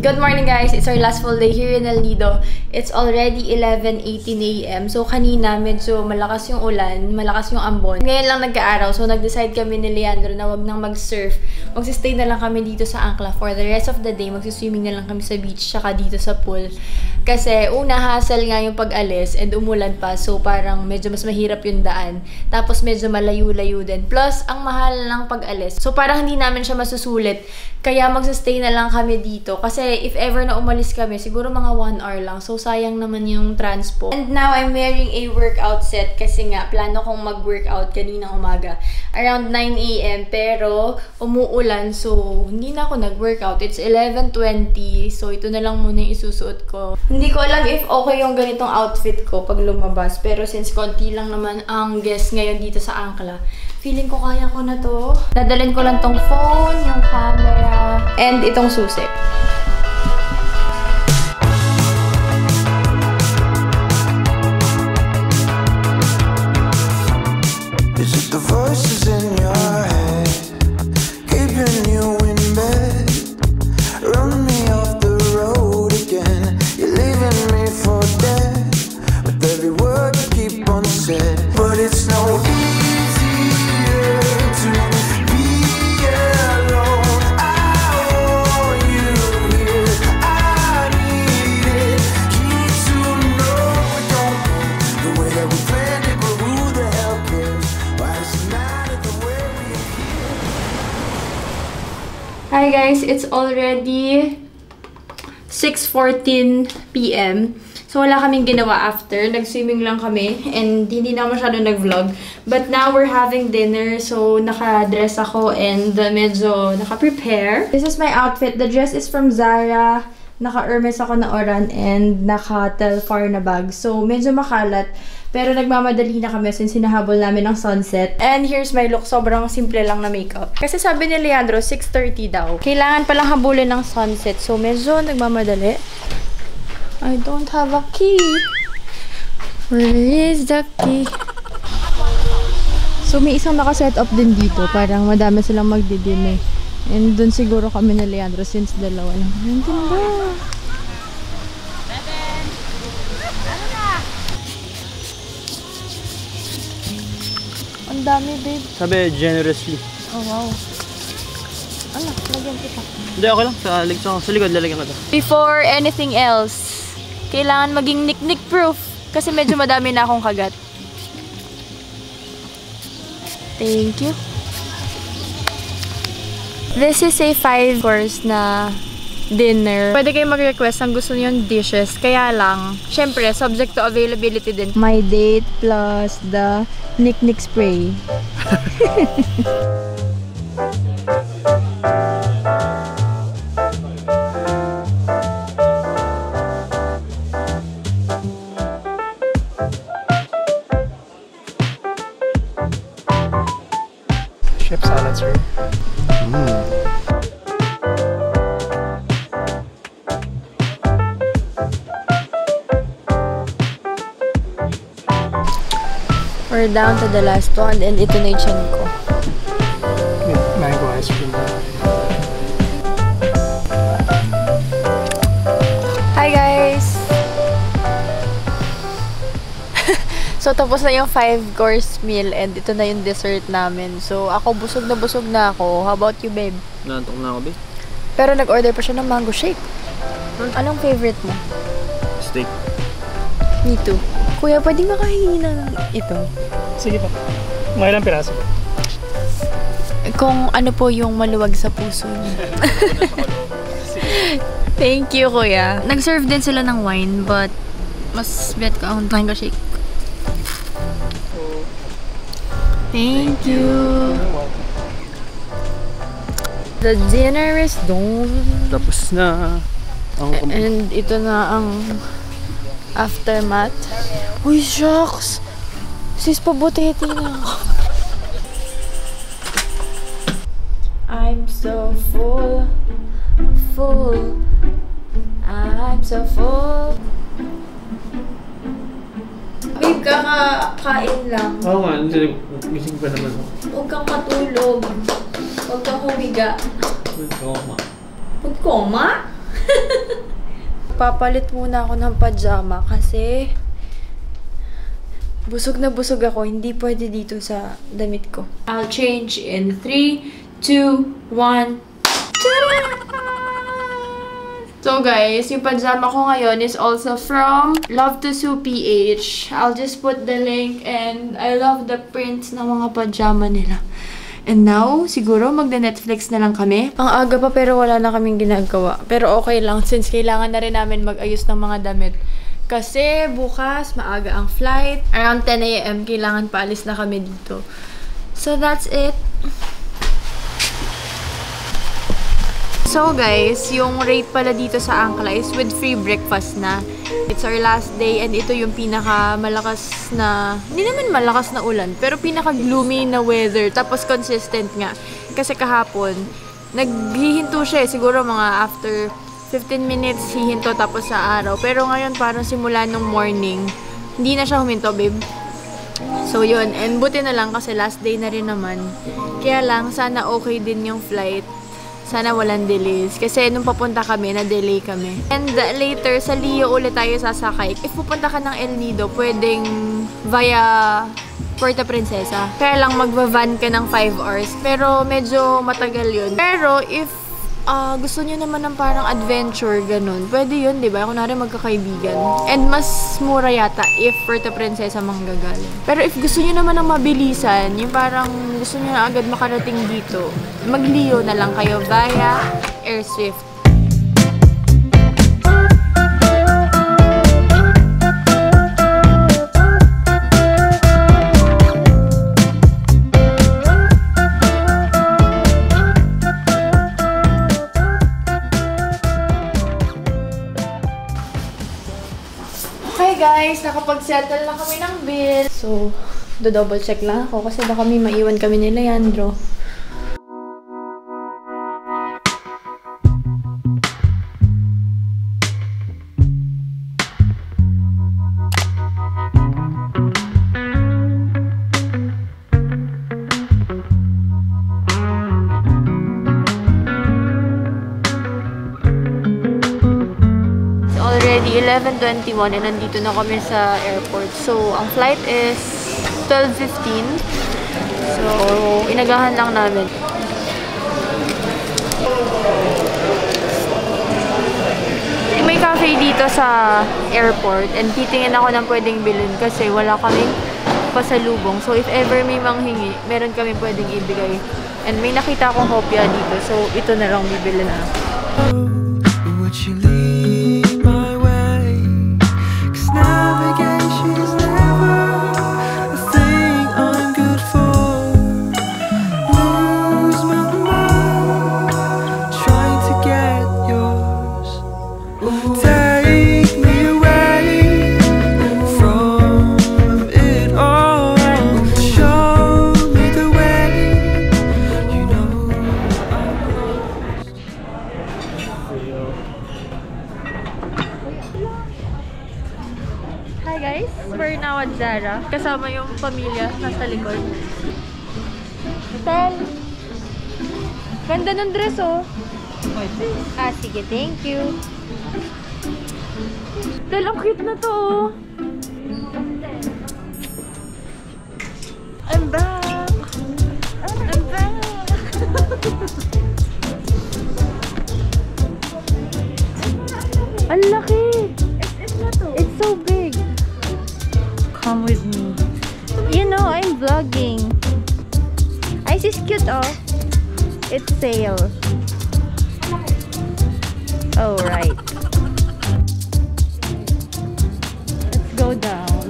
Good morning guys! It's our last full day here in El Nido. It's already 11:18 AM. So kanina medyo malakas yung ulan, malakas yung ambon. Ngayon lang nagka-araw, so nag-decide kami ni Leandro na wag nang mag-surf. Magsistay na lang kami dito sa Ancla for the rest of the day. Magsiswimming na lang kami sa beach tsaka dito sa pool. Kasi una hassle nga yung pag-alis and umulan pa, so parang medyo mas mahirap yung daan. Tapos medyo malayo-layo din. Plus, ang mahal ng pag-alis. So parang hindi namin siya masusulit. Kaya magsistay na lang kami dito. Kasi if ever na umalis kami, siguro mga 1 hour lang. So, sayang naman yung transpo. And now, I'm wearing a workout set kasi nga, plano kong mag-workout kaninang umaga. Around 9 AM. Pero, umuulan. So, hindi na ako nag-workout. It's 11:20. So, ito na lang muna yung isusuot ko. Hindi ko alam if okay yung ganitong outfit ko pag lumabas. Pero, since konti lang naman ang guest ngayon dito sa Ancla, feeling ko kaya ko na to. Dadalhin ko lang tong phone, yung camera, and itong susi. Is it the voices in your head keeping you in bed? Run me off the road again. You're leaving me for dead with every word you keep on said. But it's no easier to be alone. I want you here. I need it. Need to know we don't go the way that we planned it, but who the hell cares? Why does it matter the way we appear? Hi guys, it's already 6:14 PM. So, wala kaming ginawa after. Nag-swimming lang kami. And hindi na masyado nag-vlog. But now, we're having dinner. So, naka-dress ako and medyo naka-prepare. This is my outfit. The dress is from Zara. Naka-Hermes ako na oran and naka-Telfar na bag. So, medyo makalat. Pero nagmamadali na kami since hinahabol namin ang sunset. And here's my look. Sobrang simple lang na makeup. Kasi sabi ni Leandro, 6:30 daw. Kailangan palang habulin ng sunset. So, medyo nagmamadali. I don't have a key. Where is the key? So, may isang naka-set up din dito. Parang madami silang magdi-dinner. And dun siguro kami na Leandro since dalawa lang. Ang ganda. Ang dami, babe. Sabi, generously. Oh, wow. Ano, lagyan kita. Hindi, okay lang. Sa likod, lalagyan ko to. Before anything else, kailangan maging nick-nick proof. Kasi medyo madami na akong kagat. Thank you. This is a 5-course na dinner. Pwede kayo mag-request ang gusto niyo yung dishes. Kaya lang, syempre, subject to availability din. My date plus the nick-nick spray. Chef salad, sir. We're down to the last one and ito na yung chan ko. Mango ice cream. Hi guys! So tapos na yung 5-course meal and ito na yung dessert namin. So ako busog na ako. How about you, babe? Nantok na ako, babe. Pero nag-order pa siya ng mango shake. Anong favorite mo? Steak. Me too. Kuya, pwede makahingi ng ito? Sige pa. Mga ilang piraso? Kung ano po yung maluwag sa puso niya. Thank you, kuya. Nag-serve din sila ng wine, but mas bet ko ang mango shake. Thank you. The dinner is done. Tapos na. And ito na ang aftermath. Uy, shucks! Sis, pabutete na ako. I'm so full. I'm so full. Babe, kakakain lang. Oo nga, gising pa naman ako. Huwag kang matulog. Huwag kang humiga. Koma. Pagkoma? Papalit muna ako ng pajama kasi busog na busog ako. Hindi pwede dito sa damit ko. I'll change in 3, 2, 1. So guys, yung pajama ko ngayon is also from Love to Sue PH. I'll just put the link and I love the prints ng mga pajama nila. And now, siguro magda-Netflix na lang kami. Ang aga pa pero wala na kaming ginagawa. Pero okay lang since kailangan na rin namin mag-ayos ng mga damit. Kasi bukas, maaga ang flight. Around 10 AM, kailangan paalis na kami dito. So that's it. So guys, yung rate pala dito sa Angkla is with free breakfast na. It's our last day and ito yung pinaka malakas na, hindi naman malakas na ulan, pero pinaka gloomy na weather. Tapos consistent nga. Kasi kahapon, naghihinto siya siguro mga after 15 minutes hihinto tapos sa araw. Pero ngayon parang simula nung morning, hindi na siya huminto, babe. So yun, and buti na lang kasi last day na rin naman. Kaya lang, sana okay din yung flight. Sana walang delays. Kasi nung papunta kami, na-delay kami. And later, sa Leo ulit tayo sasakay. If pupunta ka ng El Nido, pwedeng via Puerto Princesa. Kaya lang magva-van ka ng 5 hours. Pero medyo matagal yun. Pero if gusto nyo naman ng parang adventure, ganun, pwede yun, diba? Kunwari magkakaibigan. And mas mura yata if Puerto Princesa manggagaling. Pero if gusto nyo naman ng mabilisan, yung parang gusto nyo na agad makarating dito, mag-Leo na lang kayo via Air Swift. Okay guys, nakapag-settle na kami ng bill. So, do-double check lang ako kasi baka may maiwan kami ni Leandro. Already 11:21 and nandito na kami sa airport. So, ang flight is 12:15. So, inagahan lang namin. May cafe dito sa airport and titingin ako ng pwedeng bilhin kasi wala kaming pasalubong. So, if ever may manghingi, meron kami pwedeng ibigay. And may nakita akong hopya dito. So, ito na lang bibili na. Would you lead my way? 'Cause navigation is never a thing I'm good for. Lose my mind trying to get yours. Take me away from it all. Show me the way. You know I'm lost. Hi guys, we're now at Zara. Kasama yung pamilya nasa likod. Tel! Ganda ng dress oh! Sige, thank you. Tel, ang cute na to oh! I'm back! I'm back! Ang laki! It's so big! Come with me. You know, I'm vlogging. Ice is cute, oh. It's sale. Oh, right. Let's go down.